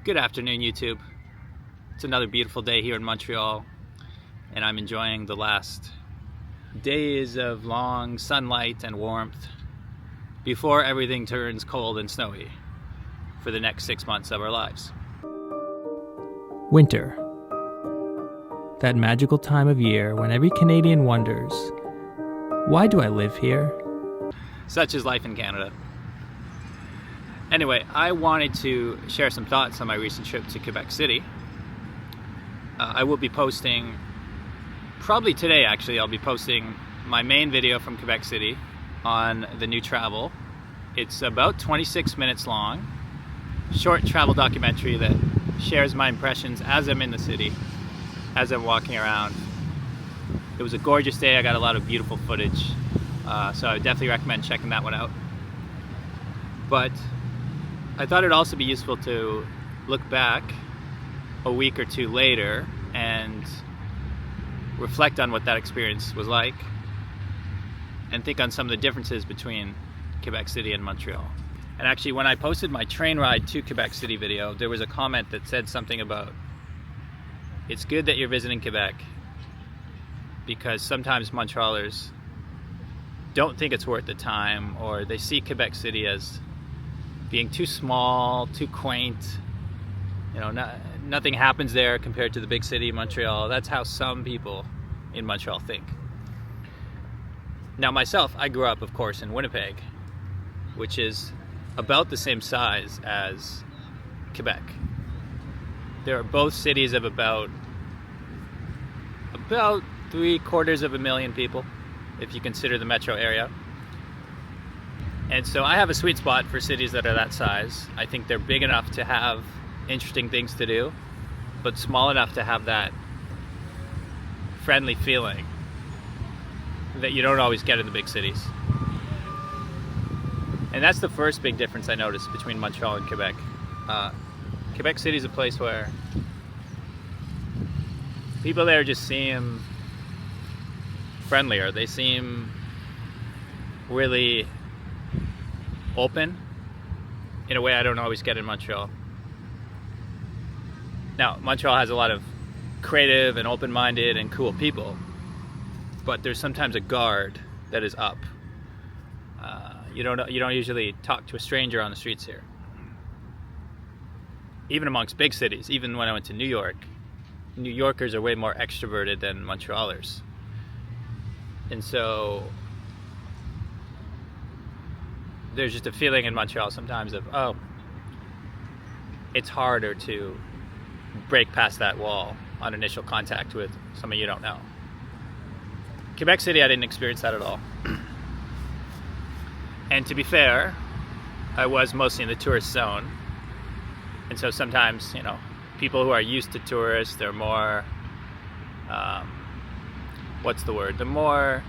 Good afternoon, YouTube. It's another beautiful day here in Montreal, and I'm enjoying the last days of long sunlight and warmth before everything turns cold and snowy for the next 6 months of our lives. Winter. That magical time of year when every Canadian wonders, why do I live here? Such is life in Canada. Anyway, I wanted to share some thoughts on my recent trip to Quebec City. I will be posting, probably today actually, I'll be posting my main video from Quebec City on the new travel. It's about 26 minutes long, short travel documentary that shares my impressions as I'm in the city, as I'm walking around. It was a gorgeous day, I got a lot of beautiful footage, so I would definitely recommend checking that one out. But I thought it'd also be useful to look back a week or two later and reflect on what that experience was like and think on some of the differences between Quebec City and Montreal. And actually, when I posted my train ride to Quebec City video, there was a comment that said something about, it's good that you're visiting Quebec because sometimes Montrealers don't think it's worth the time, or they see Quebec City as being too small, too quaint. You know, nothing happens there compared to the big city, Montreal. That's how some people in Montreal think. Now myself, I grew up, of course, in Winnipeg, which is about the same size as Quebec. There are both cities of about 750,000 people, if you consider the metro area. And so I have a sweet spot for cities that are that size. I think they're big enough to have interesting things to do, but small enough to have that friendly feeling that you don't always get in the big cities. And that's the first big difference I noticed between Montreal and Quebec. Quebec City is a place where people there just seem friendlier. They seem really open in a way I don't always get in Montreal. Now, Montreal has a lot of creative and open-minded and cool people, but there's sometimes a guard that is up. You don't usually talk to a stranger on the streets here. Even amongst big cities, even when I went to New York, New Yorkers are way more extroverted than Montrealers. And so there's just a feeling in Montreal sometimes of, oh, it's harder to break past that wall on initial contact with someone you don't know. Quebec City, I didn't experience that at all. And to be fair, I was mostly in the tourist zone. And so sometimes, you know, people who are used to tourists, they're more, They're more,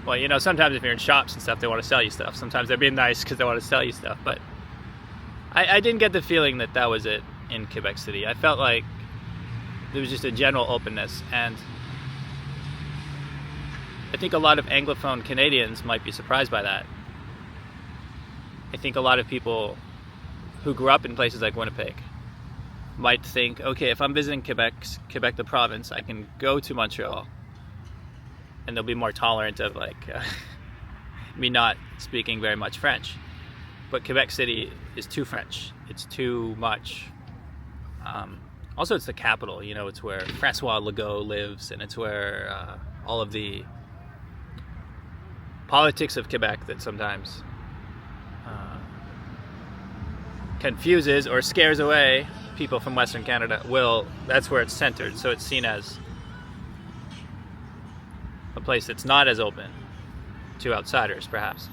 well, you know, sometimes if you're in shops and stuff, they want to sell you stuff. Sometimes they're being nice because they want to sell you stuff. But I didn't get the feeling that that was it in Quebec City. I felt like there was just a general openness. And I think a lot of Anglophone Canadians might be surprised by that. I think a lot of people who grew up in places like Winnipeg might think, okay, if I'm visiting Quebec the province, I can go to Montreal and they'll be more tolerant of me not speaking very much French. But Quebec City is too French. It's too much. Also, it's the capital. You know, it's where Francois Legault lives, and it's where all of the politics of Quebec that sometimes confuses or scares away people from Western Canada, that's where it's centered. So it's seen as a place that's not as open to outsiders, perhaps.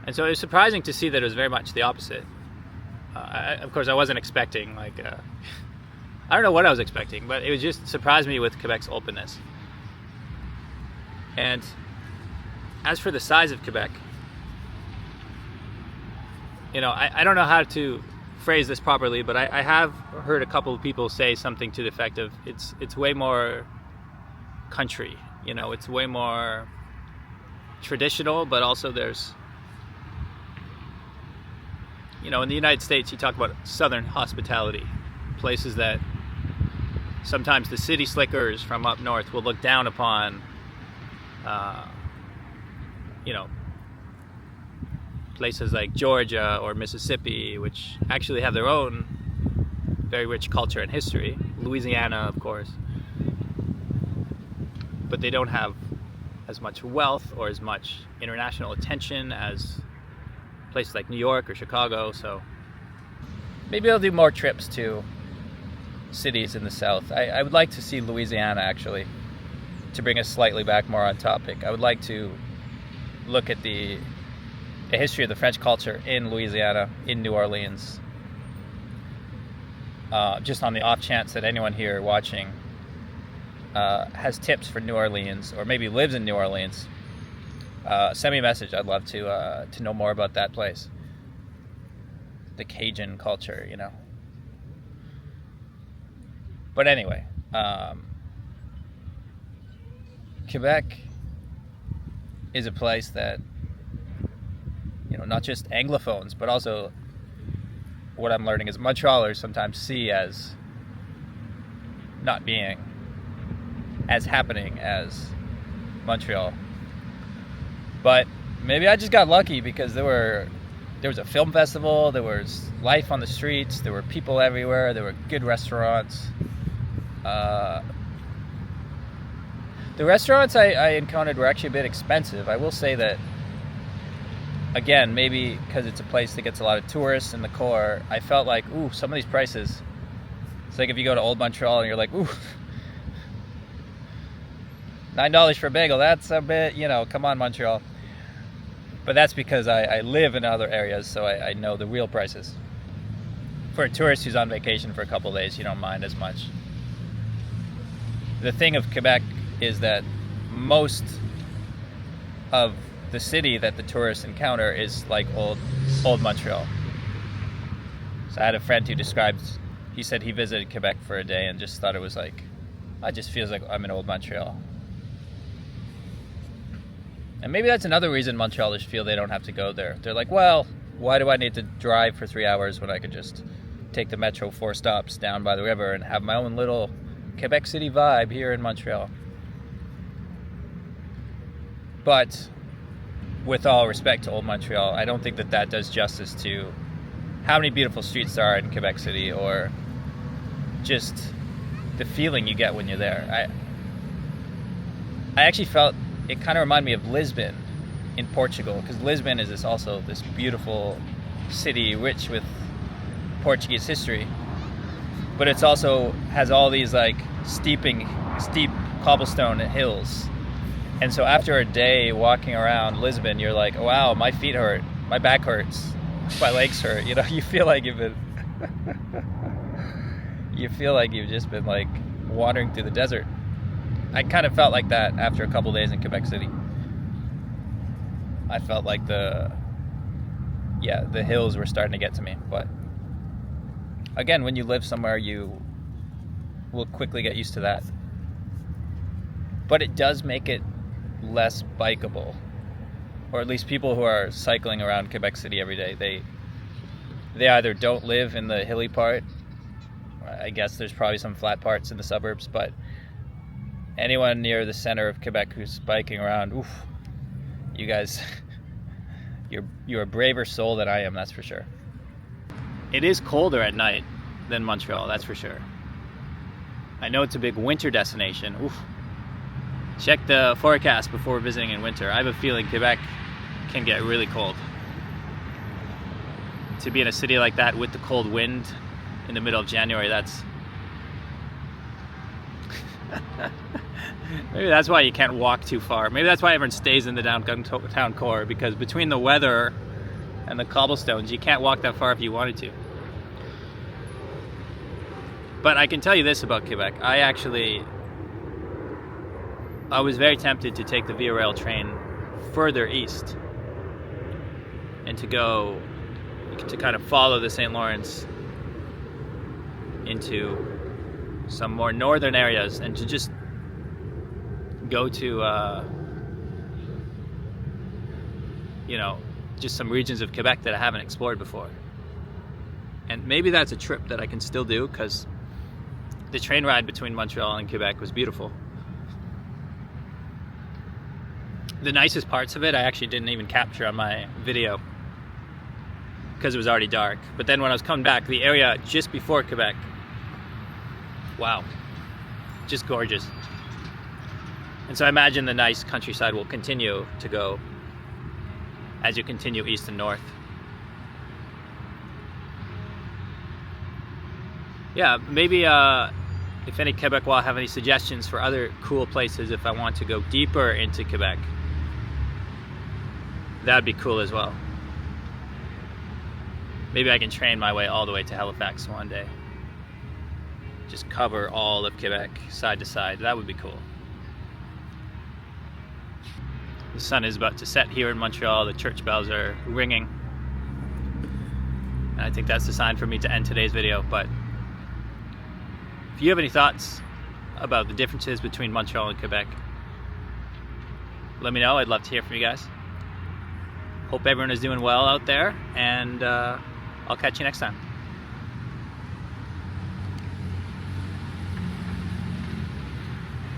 And so it was surprising to see that it was very much the opposite. Of course, I wasn't expecting, I don't know what I was expecting, but it just surprised me with Quebec's openness. And as for the size of Quebec, you know, I don't know how to phrase this properly, but I have heard a couple of people say something to the effect of, it's way more country, you know, it's way more traditional, but also there's you know, in the United States, you talk about Southern hospitality, places that sometimes the city slickers from up north will look down upon, you know, places like Georgia or Mississippi, which actually have their own very rich culture and history. Louisiana, of course. But they don't have as much wealth or as much international attention as places like New York or Chicago. So maybe I'll do more trips to cities in the South. I would like to see Louisiana, actually, to bring us slightly back more on topic. I would like to look at the history of the French culture in Louisiana, in New Orleans. Just on the off chance that anyone here watching has tips for New Orleans, or maybe lives in New Orleans, send me a message. I'd love to know more about that place. The Cajun culture, you know. But anyway, Quebec is a place that, you know, not just Anglophones, but also what I'm learning is Montrealers sometimes see as not being as happening as Montreal. But maybe I just got lucky because there was a film festival, there was life on the streets, there were people everywhere, there were good restaurants. The restaurants I encountered were actually a bit expensive. I will say that, again, maybe because it's a place that gets a lot of tourists in the core, I felt like, ooh, some of these prices. It's like if you go to Old Montreal and you're like, ooh, $9 for a bagel, that's a bit, you know, come on, Montreal. But that's because I live in other areas, so I know the real prices. For a tourist who's on vacation for a couple of days, you don't mind as much. The thing of Quebec is that most of the city that the tourists encounter is like old Montreal. So I had a friend who he said he visited Quebec for a day and just thought it was like, it just feels like I'm in old Montreal. And maybe that's another reason Montrealers feel they don't have to go there. They're like, well, why do I need to drive for 3 hours when I could just take the metro 4 stops down by the river and have my own little Quebec City vibe here in Montreal? But with all respect to Old Montreal, I don't think that does justice to how many beautiful streets there are in Quebec City, or just the feeling you get when you're there. I actually felt it kind of reminded me of Lisbon in Portugal, because Lisbon is also this beautiful city rich with Portuguese history, but it's also has all these like steep cobblestone hills. And so after a day walking around Lisbon, you're like, wow, my feet hurt, my back hurts, my legs hurt. You know, you feel like you've just been like wandering through the desert. I kind of felt like that after a couple days in Quebec City. I felt like the hills were starting to get to me. But again, when you live somewhere, you will quickly get used to that. But it does make it less bikeable, or at least people who are cycling around Quebec City every day, they either don't live in the hilly part. I guess there's probably some flat parts in the suburbs, but anyone near the center of Quebec who's biking around, oof, you guys, you're a braver soul than I am, that's for sure. It is colder at night than Montreal, that's for sure. I know it's a big winter destination. Oof. Check the forecast before visiting in winter. I have a feeling Quebec can get really cold. To be in a city like that with the cold wind in the middle of January, that's maybe that's why you can't walk too far. Maybe that's why everyone stays in the downtown core, because between the weather and the cobblestones, you can't walk that far if you wanted to. But I can tell you this about Quebec. I was very tempted to take the Via Rail train further east and to kind of follow the St. Lawrence into some more northern areas and to just go to, just some regions of Quebec that I haven't explored before. And maybe that's a trip that I can still do, because the train ride between Montreal and Quebec was beautiful. The nicest parts of it I actually didn't even capture on my video because it was already dark. But then when I was coming back, the area just before Quebec, wow, just gorgeous. And so I imagine the nice countryside will continue to go as you continue east and north. Yeah, maybe if any Quebecois have any suggestions for other cool places if I want to go deeper into Quebec, that'd be cool as well. Maybe I can train my way all the way to Halifax one day. Just cover all of Quebec side to side. That would be cool. The sun is about to set here in Montreal. The church bells are ringing. And I think that's the sign for me to end today's video. But if you have any thoughts about the differences between Montreal and Quebec, let me know. I'd love to hear from you guys. Hope everyone is doing well out there, and I'll catch you next time.